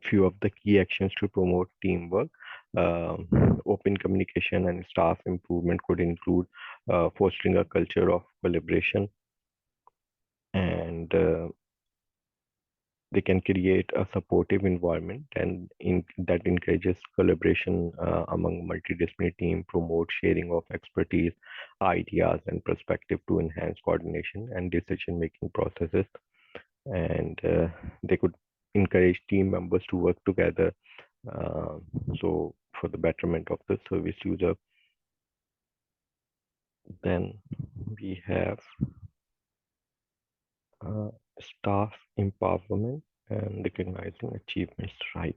few of the key actions to promote teamwork, open communication and staff improvement could include fostering a culture of collaboration, and they can create a supportive environment that encourages collaboration among multidisciplinary team, promote sharing of expertise, ideas, and perspective to enhance coordination and decision-making processes. And they could encourage team members to work together, uh, so for the betterment of the service user. Then we have uh, staff empowerment and recognizing achievements, right?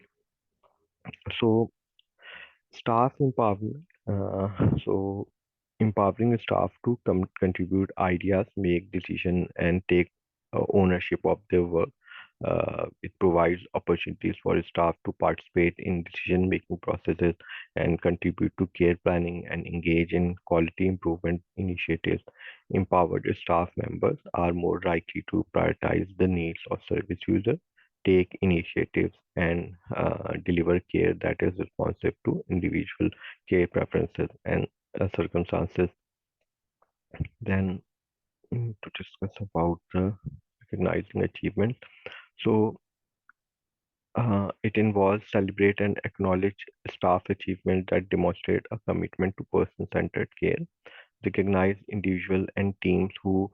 So staff empowerment. So empowering staff to contribute ideas, make decisions, and take ownership of their work. It provides opportunities for staff to participate in decision-making processes and contribute to care planning and engage in quality improvement initiatives. Empowered staff members are more likely to prioritize the needs of service users, take initiatives, and deliver care that is responsive to individual care preferences and circumstances. Then to discuss about recognizing achievement. So it involves celebrate and acknowledge staff achievement that demonstrate a commitment to person-centered care, recognize individuals and teams who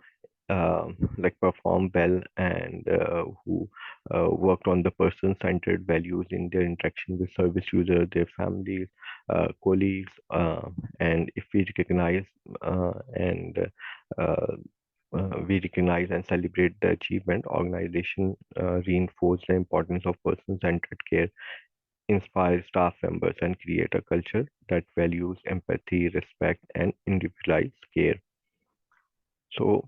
like perform well and who worked on the person-centered values in their interaction with service users, their families, colleagues, and if we recognize and uh, we recognize and celebrate the achievement, organization reinforce the importance of person-centered care, inspire staff members, and create a culture that values empathy, respect, and individualized care. So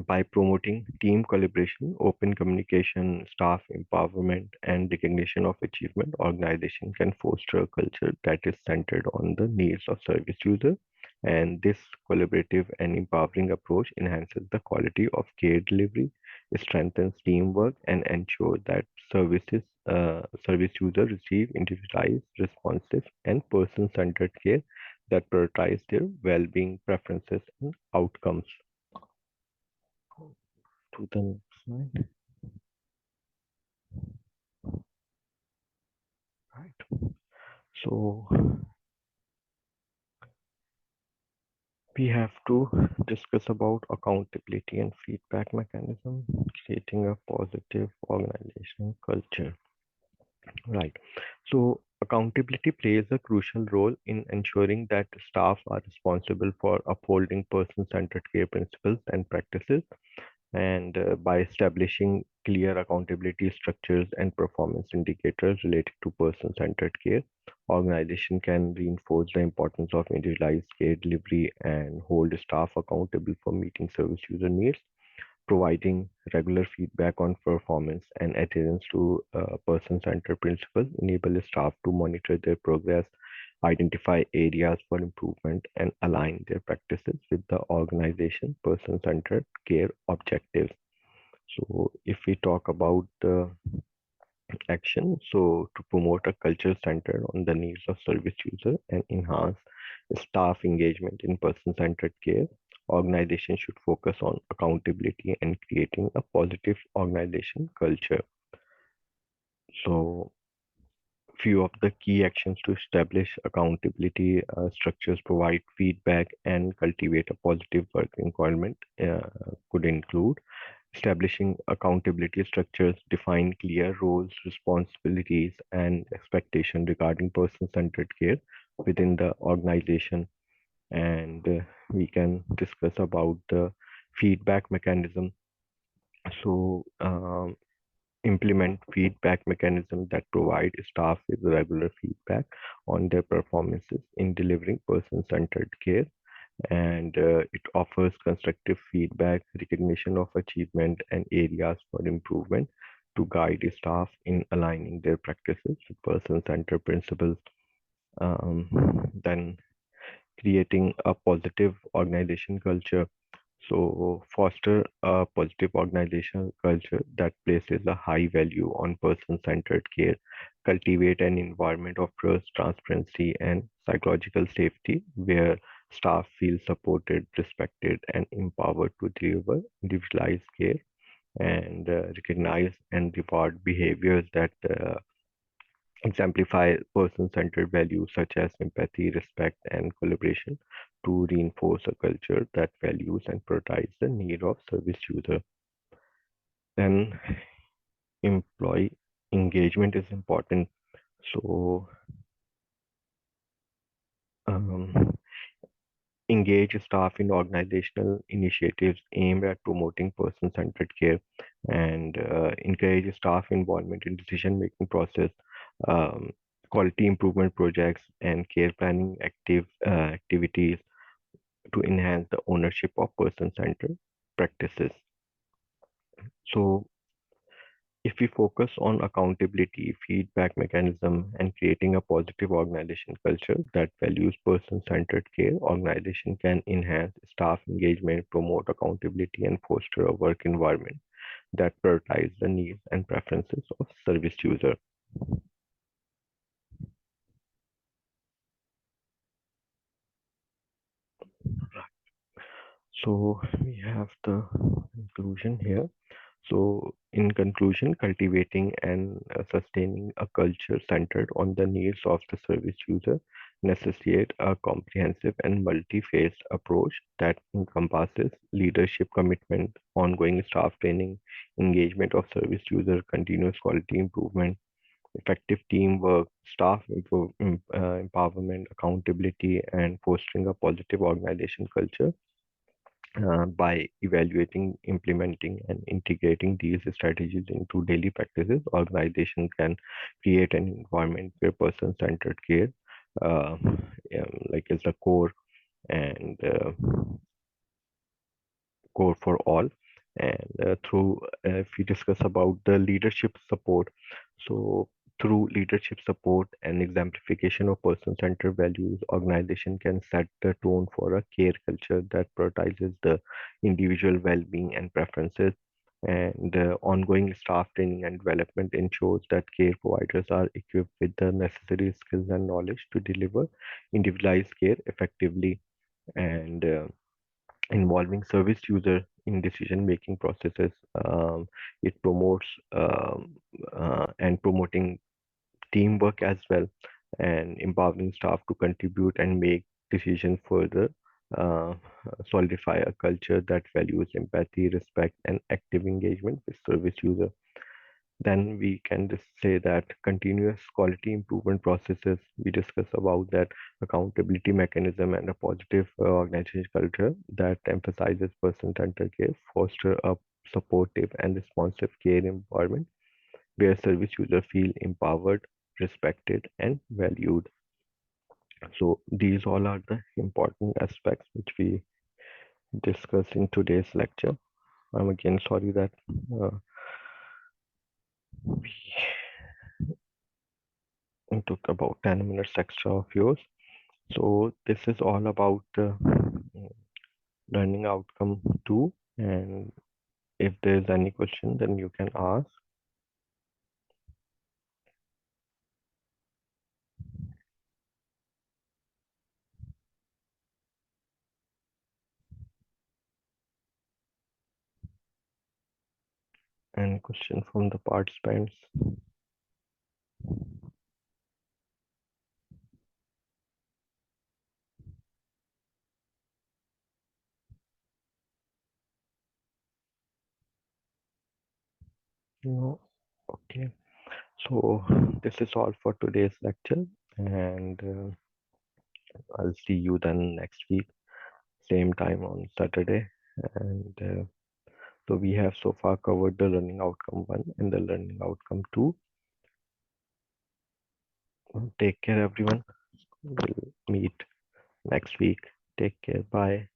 by promoting team collaboration, open communication, staff empowerment, and recognition of achievement, organization can foster a culture that is centered on the needs of service users. And this collaborative and empowering approach enhances the quality of care delivery, strengthens teamwork, and ensures that service users receive individualized, responsive, and person-centered care that prioritize their well-being preferences and outcomes. To the next slide. Right. So we have to discuss about accountability and feedback mechanism, creating a positive organizational culture. Right. So accountability plays a crucial role in ensuring that staff are responsible for upholding person-centered care principles and practices, and by establishing clear accountability structures and performance indicators related to person-centered care, organization can reinforce the importance of individualized care delivery and hold staff accountable for meeting service user needs. Providing regular feedback on performance and adherence to person-centered principles enable staff to monitor their progress, identify areas for improvement, and align their practices with the organization person-centered care objectives. So if we talk about the action, so to promote a culture centered on the needs of service user and enhance staff engagement in person-centered care, organizations should focus on accountability and creating a positive organization culture. So few of the key actions to establish accountability structures, provide feedback, and cultivate a positive work environment could include establishing accountability structures, define clear roles, responsibilities, and expectation regarding person-centered care within the organization. And we can discuss about the feedback mechanism. So implement feedback mechanism that provide staff with regular feedback on their performances in delivering person-centered care, and it offers constructive feedback, recognition of achievement, and areas for improvement to guide staff in aligning their practices with person-centered principles. Then creating a positive organization culture. So foster a positive organizational culture that places a high value on person-centered care, cultivate an environment of trust, transparency, and psychological safety where staff feel supported, respected, and empowered to deliver individualized care and recognize and reward behaviors that exemplify person-centered values such as empathy, respect, and collaboration to reinforce a culture that values and prioritizes the need of service user. Then employee engagement is important. So um, engage staff in organizational initiatives aimed at promoting person-centered care and encourage staff involvement in decision-making process, um, quality improvement projects, and care planning activities to enhance the ownership of person-centered practices. So if we focus on accountability, feedback mechanism, and creating a positive organization culture that values person-centered care, organization can enhance staff engagement, promote accountability, and foster a work environment that prioritizes the needs and preferences of service user. So we have the conclusion here. So, in conclusion, cultivating and sustaining a culture centered on the needs of the service user necessitate a comprehensive and multi-phased approach that encompasses leadership commitment, ongoing staff training, engagement of service user, continuous quality improvement, effective teamwork, empowerment, accountability, and fostering a positive organization culture. By evaluating, implementing, and integrating these strategies into daily practices, organizations can create an environment where person-centered care, uh, like is the core and core for all. And through, if we discuss about the leadership support, so through leadership support and exemplification of person-centered values, organization can set the tone for a care culture that prioritizes the individual well-being and preferences. And ongoing staff training and development ensures that care providers are equipped with the necessary skills and knowledge to deliver individualized care effectively. And involving service user in decision making processes. It promotes and promoting teamwork as well, and empowering staff to contribute and make decisions further. Uh, Solidify a culture that values empathy, respect, and active engagement with service user. Then we can just say that continuous quality improvement processes, we discuss about that, accountability mechanism, and a positive organization culture that emphasizes person-centered care, foster a supportive and responsive care environment where service users feel empowered, respected, and valued. So these all are the important aspects which we discussed in today's lecture. I'm again sorry that we took about 10 minutes extra of yours. So this is all about learning outcome 2. And if there's any question, then you can ask. Any question from the participants? No. Okay. So this is all for today's lecture, and I'll see you then next week, same time on Saturday. And so we have so far covered the learning outcome 1 and the learning outcome 2. Take care, everyone. We'll meet next week. Take care. Bye.